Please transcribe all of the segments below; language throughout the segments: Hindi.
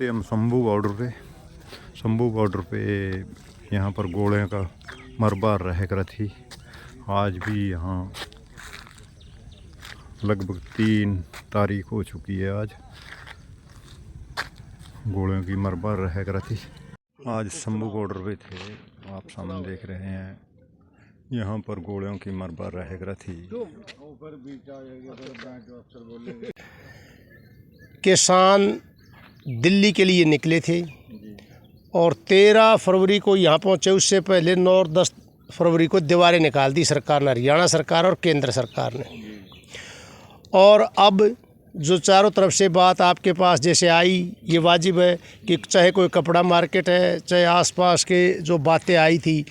थे हम शंभू बॉर्डर पे यहाँ पर गोले का मरबा रह कर थी। आज भी यहाँ लगभग 3 तारीख हो चुकी है। आज गोलियों की मरबा रह कर थी। आज शंभू बॉर्डर पे थे, आप सामने देख रहे हैं। यहाँ पर गोलियों की मरबा रह कर थी। किसान दिल्ली के लिए निकले थे और 13 फरवरी को यहाँ पहुँचे। उससे पहले 9 और 10 फरवरी को दीवारें निकाल दी सरकार ने, हरियाणा सरकार और केंद्र सरकार ने। और अब जो चारों तरफ से बात आपके पास जैसे आई, ये वाजिब है कि चाहे कोई कपड़ा मार्केट है, चाहे आसपास के जो बातें आई थी,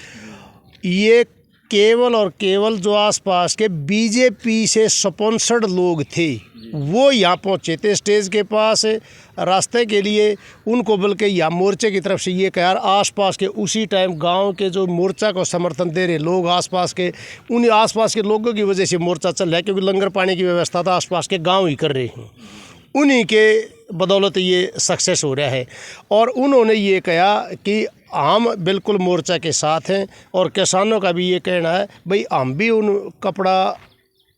ये केवल और केवल जो आसपास के बीजेपी से स्पॉन्सर्ड लोग थे वो यहाँ पहुँचे थे स्टेज के पास रास्ते के लिए। उनको बल्कि यहाँ मोर्चे की तरफ से ये कहा, आसपास के उसी टाइम गांव के जो मोर्चा को समर्थन दे रहे लोग, आसपास के उन्हीं आसपास के लोगों की वजह से मोर्चा चल रहा है, क्योंकि लंगर पानी की व्यवस्था तो आसपास के गाँव ही कर रहे हैं। उन्हीं के बदौलत ये सक्सेस हो रहा है। और उन्होंने ये कहा कि हम बिल्कुल मोर्चा के साथ हैं। और किसानों का भी ये कहना है, भाई हम भी उन कपड़ा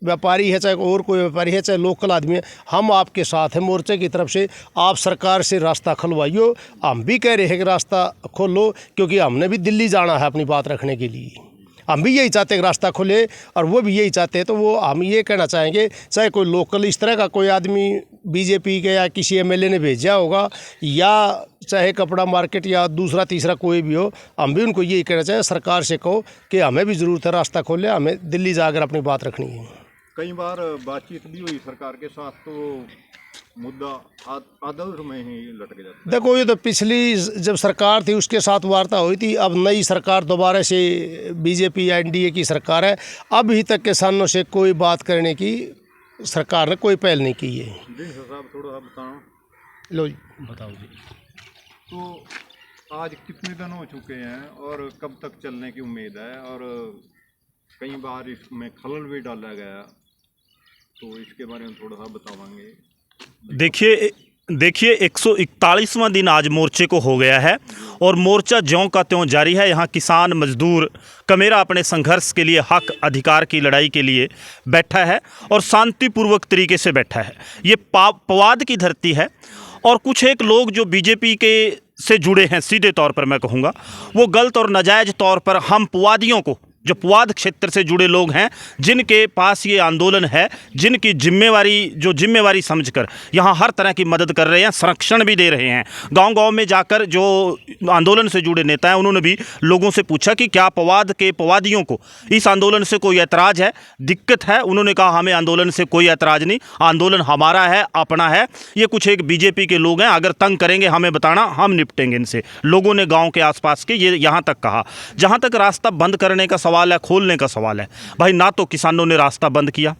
व्यापारी है, चाहे और कोई व्यापारी है, चाहे लोकल आदमी है, हम आपके साथ हैं मोर्चे की तरफ से। आप सरकार से रास्ता खुलवाइयो। हम भी कह रहे हैं कि रास्ता खोलो, क्योंकि हमने भी दिल्ली जाना है अपनी बात रखने के लिए। हम भी यही चाहते हैं कि रास्ता खुले और वो भी यही चाहते हैं। तो वो हम ये कहना चाहेंगे, चाहे कोई लोकल इस तरह का कोई आदमी बीजेपी के या किसी एमएलए ने भेजा होगा, या चाहे कपड़ा मार्केट या दूसरा तीसरा कोई भी हो, हम भी उनको यही कहना चाहिए, सरकार से कहो कि हमें भी ज़रूरत है रास्ता खोले, हमें दिल्ली जाकर अपनी बात रखनी है। कई बार बातचीत भी हुई सरकार के साथ, तो मुद्दा अधर में ही लटक जाता है। देखो, ये तो पिछली जब सरकार थी उसके साथ वार्ता हुई थी। अब नई सरकार दोबारा से बीजेपी या एनडीए की सरकार है। अभी तक किसानों से कोई बात करने की सरकार ने कोई पहल नहीं की है। जी साहब, थोड़ा बताओ। लो जी, बताओ जी। तो आज कितने दिन हो चुके हैं और कब तक चलने की उम्मीद है? और कई बार इसमें खलल भी डाला गया, तो इसके बारे में थोड़ा सा बतावांगे। देखिए 141वां दिन आज मोर्चे को हो गया है और मोर्चा ज्यों का त्यों जारी है। यहाँ किसान मजदूर कमेरा अपने संघर्ष के लिए, हक अधिकार की लड़ाई के लिए बैठा है और शांतिपूर्वक तरीके से बैठा है। ये पवाद की धरती है और कुछ एक लोग जो बीजेपी के से जुड़े हैं, सीधे तौर पर मैं कहूँगा, वो गलत और नाजायज़ तौर पर हम पुवादियों को, जो पुवाद क्षेत्र से जुड़े लोग हैं, जिनके पास ये आंदोलन है, जिनकी जिम्मेवारी समझकर यहाँ हर तरह की मदद कर रहे हैं, संरक्षण भी दे रहे हैं। गांव-गांव में जाकर जो आंदोलन से जुड़े नेता हैं, उन्होंने भी लोगों से पूछा कि क्या पुवादियों को इस आंदोलन से कोई ऐतराज़ है, दिक्कत है? उन्होंने कहा हमें आंदोलन से कोई ऐतराज़ नहीं, आंदोलन हमारा है, अपना है। ये कुछ एक बीजेपी के लोग हैं, अगर तंग करेंगे हमें बताना, हम निपटेंगे इनसे। लोगों ने गाँव के आसपास के ये यहाँ तक कहा। जहाँ तक रास्ता बंद करने का सवाल है, खोलने का सवाल है, भाई ना तो किसानों ने रास्ता बंद किया,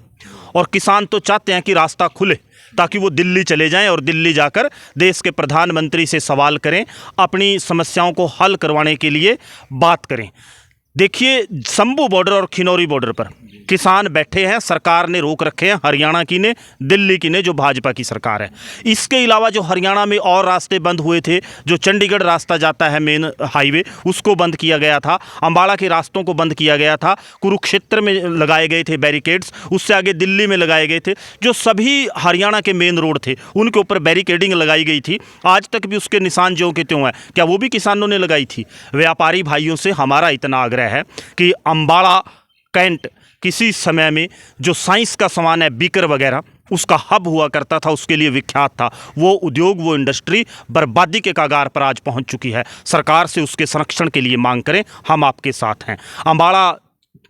और किसान तो चाहते हैं कि रास्ता खुले ताकि वो दिल्ली चले जाएं और दिल्ली जाकर देश के प्रधानमंत्री से सवाल करें, अपनी समस्याओं को हल करवाने के लिए बात करें। देखिए, शंभू बॉर्डर और खिनौरी बॉर्डर पर किसान बैठे हैं, सरकार ने रोक रखे हैं, हरियाणा की ने, दिल्ली की ने, जो भाजपा की सरकार है। इसके अलावा जो हरियाणा में और रास्ते बंद हुए थे, जो चंडीगढ़ रास्ता जाता है मेन हाईवे, उसको बंद किया गया था, अम्बाला के रास्तों को बंद किया गया था, कुरुक्षेत्र में लगाए गए थे बैरिकेड्स, उससे आगे दिल्ली में लगाए गए थे। जो सभी हरियाणा के मेन रोड थे उनके ऊपर बैरिकेडिंग लगाई गई थी। आज तक भी उसके निशान ज्यों के त्यों है। क्या वो भी किसानों ने लगाई थी? व्यापारी भाइयों से हमारा इतना आग्रह है कि अम्बाला कैंट किसी समय में जो साइंस का सामान है, बीकर वगैरह, उसका हब हुआ करता था, उसके लिए विख्यात था। वो उद्योग, वो इंडस्ट्री बर्बादी के कगार पर आज पहुंच चुकी है। सरकार से उसके संरक्षण के लिए मांग करें, हम आपके साथ हैं। अम्बाला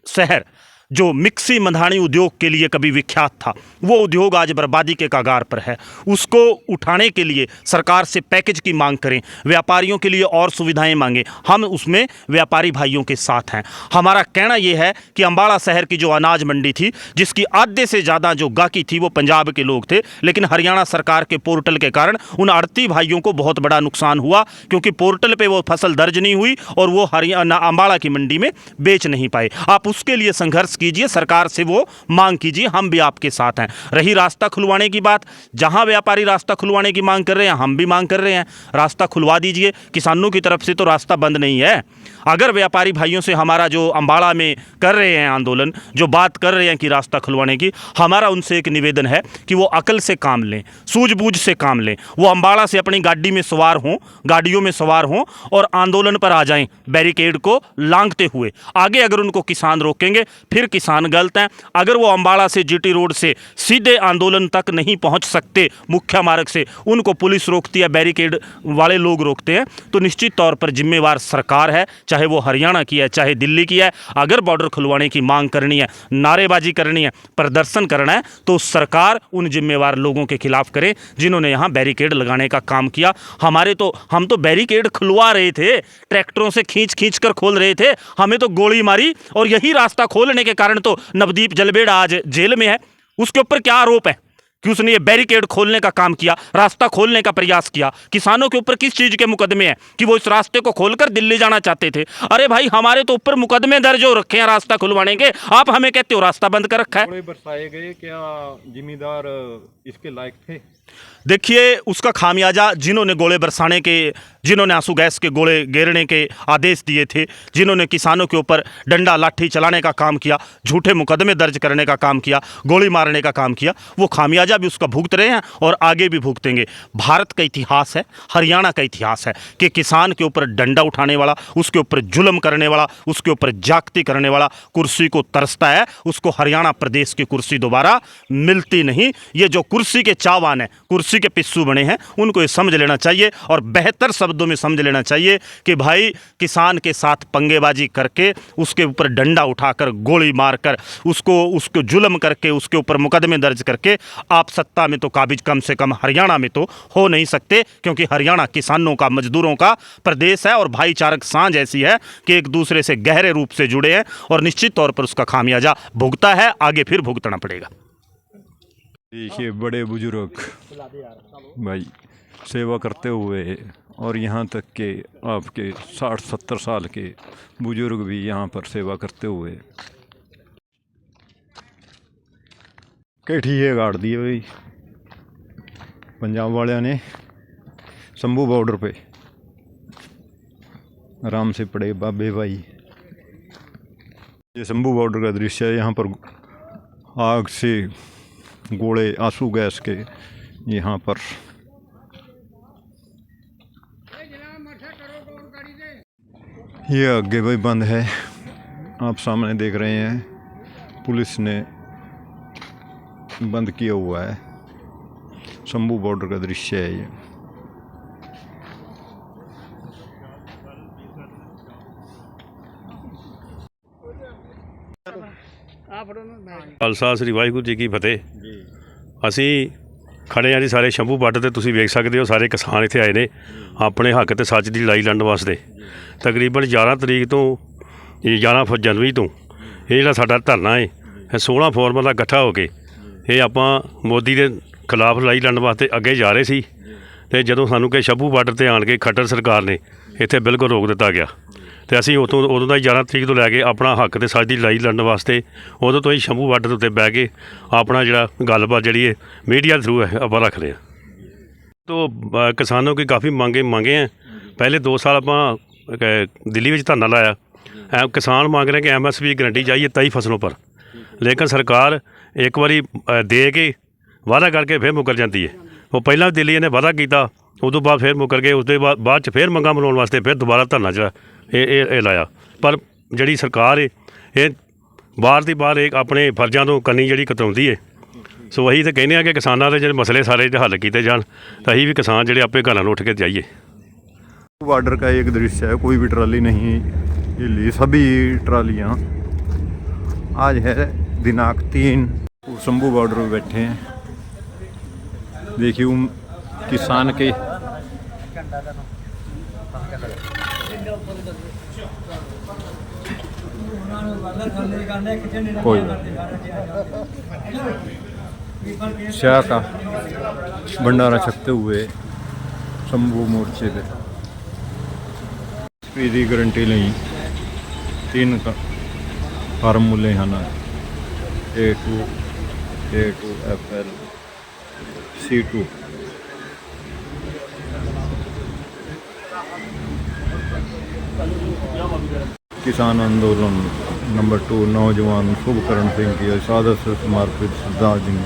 शहर जो मिक्सी मधानी उद्योग के लिए कभी विख्यात था, वो उद्योग आज बर्बादी के कगार पर है। उसको उठाने के लिए सरकार से पैकेज की मांग करें, व्यापारियों के लिए और सुविधाएं मांगें, हम उसमें व्यापारी भाइयों के साथ हैं। हमारा कहना ये है कि अम्बाला शहर की जो अनाज मंडी थी, जिसकी आधे से ज़्यादा जो गाहकी थी वो पंजाब के लोग थे, लेकिन हरियाणा सरकार के पोर्टल के कारण उन आड़ती भाइयों को बहुत बड़ा नुकसान हुआ, क्योंकि पोर्टल पर वो फसल दर्ज नहीं हुई और वो हरियाणा अम्बाला की मंडी में बेच नहीं पाए। आप उसके लिए संघर्ष कीजिए, सरकार से वो मांग कीजिए, हम भी आपके साथ हैं। रही रास्ता खुलवाने की बात, जहां व्यापारी रास्ता खुलवाने की मांग कर रहे हैं, हम भी मांग कर रहे हैं, रास्ता खुलवा दीजिए। किसानों की तरफ से तो रास्ता बंद नहीं है। अगर व्यापारी भाइयों से हमारा जो अम्बाड़ा में कर रहे हैं आंदोलन, जो बात कर रहे हैं कि रास्ता खुलवाने की, हमारा उनसे एक निवेदन है कि वो अकल से काम लें, सूझबूझ से काम लें। वो अम्बाड़ा से अपनी गाड़ी में सवार हों, गाड़ियों में सवार हों और आंदोलन पर आ जाएं, बैरिकेड को लांघते हुए। आगे अगर उनको किसान रोकेंगे फिर किसान गलत हैं। अगर वो अम्बाड़ा से जीटी रोड से सीधे आंदोलन तक नहीं पहुंच सकते, मुख्य मार्ग से उनको पुलिस रोकती है, बैरिकेड वाले लोग रोकते हैं, तो निश्चित तौर पर जिम्मेवार सरकार है, चाहे वो हरियाणा की है चाहे दिल्ली की है। अगर बॉर्डर खुलवाने की मांग करनी है, नारेबाजी करनी है, प्रदर्शन करना है, तो सरकार उन जिम्मेवार लोगों के खिलाफ करे जिन्होंने यहाँ बैरिकेड लगाने का काम किया। हम तो बैरिकेड खुलवा रहे थे, ट्रैक्टरों से खींच खींच कर खोल रहे थे, हमें तो गोली मारी और यही रास्ता खोलने के कारण तो नवदीप जलबेड़ा आज जेल में है। उसके ऊपर क्या आरोप है कि उसने ये बैरिकेड खोलने का काम किया, रास्ता खोलने का प्रयास किया? किसानों के ऊपर किस चीज के मुकदमे हैं कि वो इस रास्ते को खोलकर दिल्ली जाना चाहते थे? अरे भाई, हमारे तो ऊपर मुकदमे दर्ज हो रखे हैं रास्ता खुलवाने के, आप हमें कहते हो रास्ता बंद कर रखा है। गोले बरसाए गए, क्या जिम्मेदार इसके लायक थे? देखिए, उसका खामियाजा जिन्होंने गोले बरसाने के, जिन्होंने आंसू गैस के गोले गिरने के आदेश दिए थे, जिन्होंने किसानों के ऊपर डंडा लाठी चलाने का काम किया, झूठे मुकदमे दर्ज करने का काम किया, गोली मारने का काम किया, वो खामियाजा भी उसका भुगत रहे हैं और आगे भी भुगतेंगे। भारत का इतिहास है, हरियाणा का इतिहास है कि किसान के ऊपर डंडा उठाने वाला, उसके ऊपर जुल्म करने वाला, उसके ऊपर जागती करने वाला कुर्सी को तरसता है, उसको हरियाणा प्रदेश की कुर्सी दोबारा मिलती नहीं। ये जो कुर्सी के चावान है, कुर्सी के पिस्सू बने हैं, उनको ये समझ लेना चाहिए और बेहतर शब्दों में समझ लेना चाहिए कि भाई, किसान के साथ पंगेबाजी करके, उसके ऊपर डंडा उठाकर, गोली मारकर, उसको जुल्म करके, उसके ऊपर मुकदमे दर्ज करके आप सत्ता में तो काबिज कम से कम हरियाणा में तो हो नहीं सकते, क्योंकि हरियाणा किसानों का, मजदूरों का प्रदेश है और भाईचारक सांझ ऐसी है कि एक दूसरे से गहरे रूप से जुड़े हैं और निश्चित तौर पर उसका खामियाजा भुगता है, आगे फिर भुगतना पड़ेगा। देखिए, बड़े बुजुर्ग भाई सेवा करते हुए, और यहाँ तक के आपके 60-70 साल के बुजुर्ग भी यहाँ पर सेवा करते हुए कठिए गाड़ दिए भाई पंजाब वाले ने शंभू बॉर्डर पे। आराम से पड़े बाबे भाई। ये शंभू बॉर्डर का दृश्य है। यहाँ पर आग से गोले, आंसू गैस के यहाँ पर ये आगे भाई बंद है, आप सामने देख रहे हैं, पुलिस ने बंद किया हुआ है। शंभू बॉर्डर का दृश्य है ये। ਖਾਲਸਾ ਸ੍ਰੀ ਵਾਹਿਗੁਰੂ ਜੀ ਕੀ ਫਤਿਹ। ਅਸੀਂ ਖੜੇ ਹਾਂ ਜੀ ਸਾਰੇ ਸ਼ੰਭੂ ਬਾਰਡਰ ਤੇ, ਤੁਸੀਂ ਵੇਖ ਸਕਦੇ ਹੋ ਸਾਰੇ ਕਿਸਾਨ ਇੱਥੇ ਆਏ ਨੇ ਆਪਣੇ ਹੱਕ ਤੇ ਸੱਚ ਦੀ ਲੜਾਈ ਲੜਨ ਵਾਸਤੇ। ਤਕਰੀਬਨ 11 ਤਰੀਕ ਤੋਂ 11 ਜਨਵਰੀ ਤੋਂ ਇਹ ਜਿਹੜਾ ਸਾਡਾ ਧਰਨਾ ਹੈ, ਇਹ 16 ਫੋਰਮਾਂ ਦਾ ਇਕੱਠਾ ਹੋ ਕੇ ਇਹ ਆਪਾਂ ਮੋਦੀ ਦੇ ਖਿਲਾਫ ਲੜਾਈ ਲੜਨ ਵਾਸਤੇ ਅੱਗੇ ਜਾ ਰਹੇ ਸੀ। ਅਤੇ ਜਦੋਂ ਸਾਨੂੰ ਕਿ ਸ਼ੰਭੂ ਬਾਰਡਰ 'ਤੇ ਆਣ ਕੇ ਖੱਟਰ ਸਰਕਾਰ ਨੇ ਇੱਥੇ ਬਿਲਕੁਲ ਰੋਕ ਦਿੱਤਾ ਗਿਆ, ਅਤੇ ਅਸੀਂ ਉਦੋਂ ਦਾ 11 ਤਰੀਕ ਤੋਂ ਲੈ ਕੇ ਆਪਣਾ ਹੱਕ ਤੇ ਸੱਚ ਦੀ ਲੜਾਈ ਲੜਨ ਵਾਸਤੇ ਉਦੋਂ ਤੋਂ ਹੀ ਸ਼ੰਭੂ ਬਾਰਡਰ ਦੇ ਉੱਤੇ ਬਹਿ ਕੇ ਆਪਣਾ ਜਿਹੜਾ ਗੱਲਬਾਤ ਜਿਹੜੀ ਹੈ मीडिया के थ्रू है ਆਪਾਂ रख रहे हैं। तो किसानों की काफ़ी मांगे हैं। पहले 2 साल आप दिल्ली में धरना लाया। किसान मांग रहे हैं कि MSP गारंटी चाहिए 23 फसलों पर, लेकिन सरकार एक बारी दे के वादा करके फिर मुकर जाती है। वो पहला दिल्ली ने वादा किया, उदों बाद फिर मुकर गए, उसके बाद फिर मंगा मनाने वास्ते फिर दोबारा धरना जो ये लाया। पर जी सरकार है ये बार दी बार एक अपने फर्जां तो करनी जी कतराउंदी है। सो अही तो कहने कि किसानों के जो मसले सारे हल किए जान, तो अभी भी किसान जो आपे घरों उठ के जाइए। बॉर्डर का एक दृश्य है, कोई भी ट्राली नहीं हिली, सभी ट्रालियाँ। आज है दिनांक 3, शंभू बॉर्डर में बैठे हैं। देखिए किसान के कोई शाह का भंडारा छकते हुए शंभू मोर्चे पे स्पीडी गारंटी नहीं 3 फार्मूले हैं ना। A2 FL C2। किसान आंदोलन नंबर 2 नौजवान शुभकरण सिंह की शहादत से समर्पित श्रद्धांजलि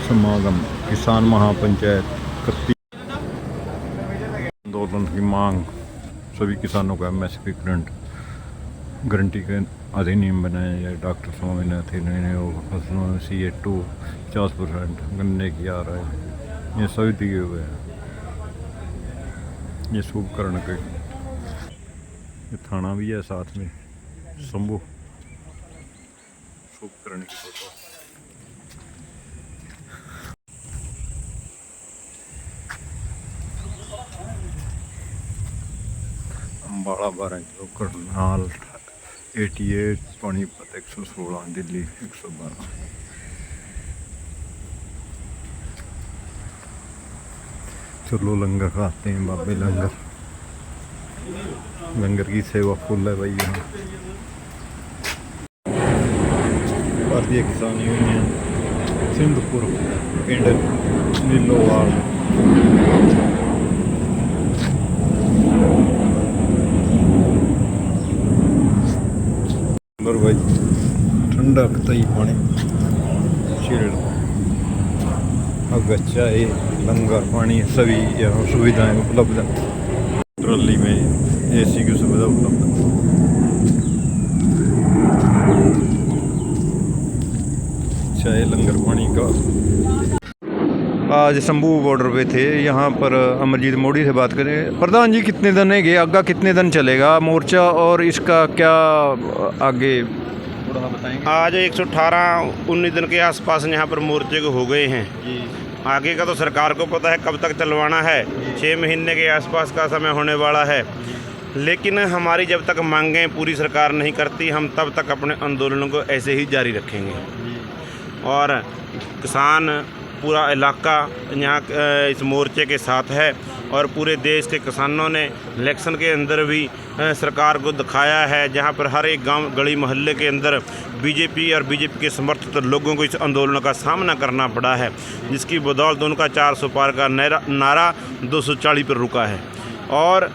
समागम। किसान महापंचायत 31 आंदोलन की मांग। सभी किसानों का MSP गारंटी के अधिनियम बनाया जाए। डॉक्टर स्वामीनाथन ने फसलों में CA2 50% गन्ने की आ रहा है, ये सभी दिए हुए हैं। ये शुभकरण के ये थाना भी है साथ में, शंभू शुभकरण की फोटो। अम्बाड़ा 12 किलो, करनाल 88, पानीपत 116, दिल्ली 112। चलो लंगर खाते हैं बाबे, लंगर की सेवा फुल है भाई यहाँ। भारतीय किसान यूनियन सिंधपुर पिंड नीलोवाल। भाई ठंडा कतई पानी चिड़ अच्छा है, लंगर पानी सभी यहाँ सुविधाएं उपलब्ध हैं। ट्रॉली में AC की सुविधा उपलब्ध है। चाय लंगर पानी का। आज शंभू बॉर्डर पे थे, यहाँ पर अमरजीत मोदी से बात करें। प्रधान जी कितने दिन है, आगे कितने दिन चलेगा मोर्चा और इसका क्या आगे थोड़ा बताएंगे? आज 118-19 दिन के आसपास यहाँ पर मोर्चे को हो गए हैं जी। आगे का तो सरकार को पता है कब तक चलवाना है, 6 महीने के आसपास का समय होने वाला है। लेकिन हमारी जब तक मांगें पूरी सरकार नहीं करती, हम तब तक अपने आंदोलनों को ऐसे ही जारी रखेंगे। और किसान पूरा इलाका यहाँ इस मोर्चे के साथ है और पूरे देश के किसानों ने इलेक्शन के अंदर भी सरकार को दिखाया है, जहाँ पर हर एक गांव गली मोहल्ले के अंदर बीजेपी और बीजेपी के समर्थित लोगों को इस आंदोलन का सामना करना पड़ा है, जिसकी बदौलत उनका 400 पार का नारा 240 पर रुका है। और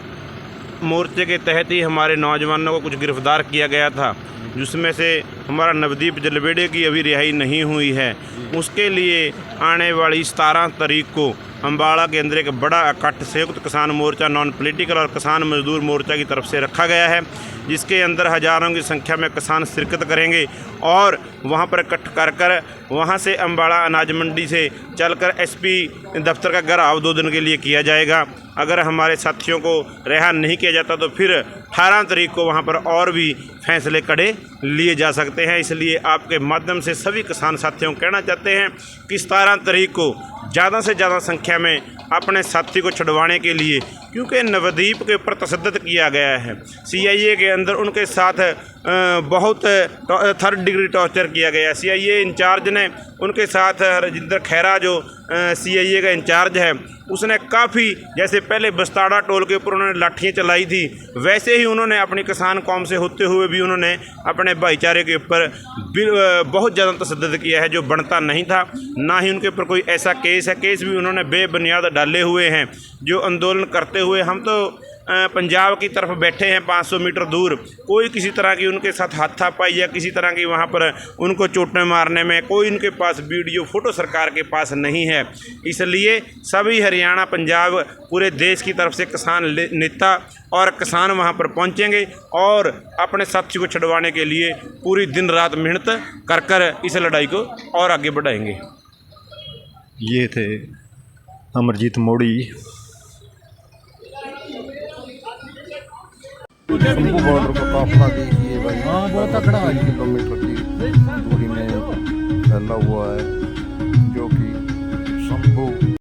मोर्चे के तहत ही हमारे नौजवानों को कुछ गिरफ्तार किया गया था, जिसमें से हमारा नवदीप जलवेड़े की अभी रिहाई नहीं हुई है। उसके लिए आने वाली 17 तारीख को अम्बाड़ा के अंदर एक बड़ा इकट्ठ संयुक्त किसान मोर्चा नॉन पॉलिटिकल और किसान मजदूर मोर्चा की तरफ से रखा गया है, जिसके अंदर हज़ारों की संख्या में किसान शिरकत करेंगे। और वहां पर इकट्ठ कर वहां से अम्बाड़ा अनाज मंडी से चलकर SP दफ्तर का घेराव 2 दिन के लिए किया जाएगा। अगर हमारे साथियों को रिहा नहीं किया जाता तो फिर 18 तारीख को वहां पर और भी फैसले कड़े लिए जा सकते हैं। इसलिए आपके माध्यम से सभी किसान साथियों को कहना चाहते हैं कि 17 तारीख को ज़्यादा से ज़्यादा संख्या में अपने साथी को छुड़वाने के लिए, क्योंकि नवदीप के ऊपर तशद्दुद किया गया है। CIA के अंदर उनके साथ बहुत 3rd डिग्री टॉर्चर किया गया। CIA इंचार्ज ने उनके साथ राजेंद्र खैरा जो CIA का इंचार्ज है, उसने काफ़ी, जैसे पहले बस्ताड़ा टोल के ऊपर उन्होंने लाठियाँ चलाई थी, वैसे ही उन्होंने अपनी किसान कौम से होते हुए भी उन्होंने अपने भाईचारे के ऊपर बहुत ज़्यादा तशद्दुद किया है, जो बनता नहीं था। ना ही उनके ऊपर कोई ऐसा केस है, केस भी उन्होंने बेबुनियाद डाले हुए हैं। जो आंदोलन करते हुए हम तो पंजाब की तरफ बैठे हैं 500 मीटर दूर, कोई किसी तरह की उनके साथ हाथापाई या किसी तरह की वहाँ पर उनको चोटें मारने में कोई उनके पास वीडियो फ़ोटो सरकार के पास नहीं है। इसलिए सभी हरियाणा, पंजाब, पूरे देश की तरफ से किसान नेता और किसान वहाँ पर पहुँचेंगे और अपने साथी को छुड़वाने के लिए पूरी दिन रात मेहनत कर इस लड़ाई को और आगे बढ़ाएंगे। ये थे अमरजीत मोदी। शंभू बॉर्डर का काफिला देखिए भाई, हाँ बहुत तगड़ा है, किलोमीटर की दूरी में फैला हुआ है, जो कि शंभू